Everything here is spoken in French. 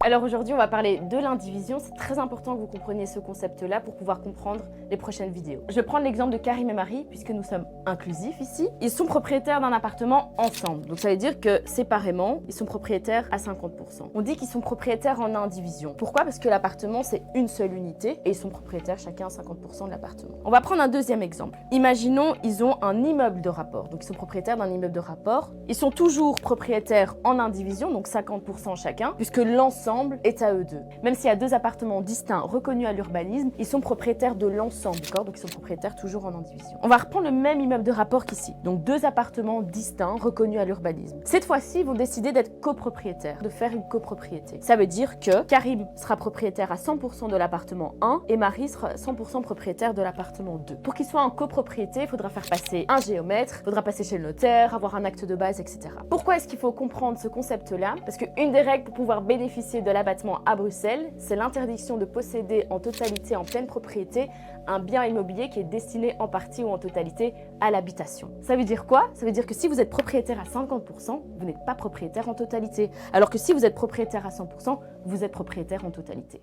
Alors aujourd'hui, on va parler de l'indivision. C'est très important que vous compreniez ce concept-là pour pouvoir comprendre les prochaines vidéos. Je vais prendre l'exemple de Karim et Marie, puisque nous sommes inclusifs ici. Ils sont propriétaires d'un appartement ensemble. Donc ça veut dire que séparément, ils sont propriétaires à 50%. On dit qu'ils sont propriétaires en indivision. Pourquoi? Parce que l'appartement, c'est une seule unité et ils sont propriétaires chacun à 50% de l'appartement. On va prendre un deuxième exemple. Imaginons, ils ont un immeuble de rapport. Donc ils sont propriétaires d'un immeuble de rapport. Ils sont toujours propriétaires en indivision, donc 50% chacun, puisque l'ensemble est à eux deux. Même s'il y a deux appartements distincts reconnus à l'urbanisme, ils sont propriétaires de l'ensemble, d'accord? Donc ils sont propriétaires toujours en indivision. On va reprendre le même immeuble de rapport qu'ici. Donc deux appartements distincts reconnus à l'urbanisme. Cette fois-ci, ils vont décider d'être copropriétaires, de faire une copropriété. Ça veut dire que Karim sera propriétaire à 100% de l'appartement 1 et Marie sera 100% propriétaire de l'appartement 2. Pour qu'ils soient en copropriété, il faudra faire passer un géomètre, il faudra passer chez le notaire, avoir un acte de base, etc. Pourquoi est-ce qu'il faut comprendre ce concept-là? Parce qu'une des règles pour pouvoir bénéficier de l'abattement à Bruxelles, c'est l'interdiction de posséder en totalité, en pleine propriété, un bien immobilier qui est destiné en partie ou en totalité à l'habitation. Ça veut dire quoi? Ça veut dire que si vous êtes propriétaire à 50%, vous n'êtes pas propriétaire en totalité. Alors que si vous êtes propriétaire à 100%, vous êtes propriétaire en totalité.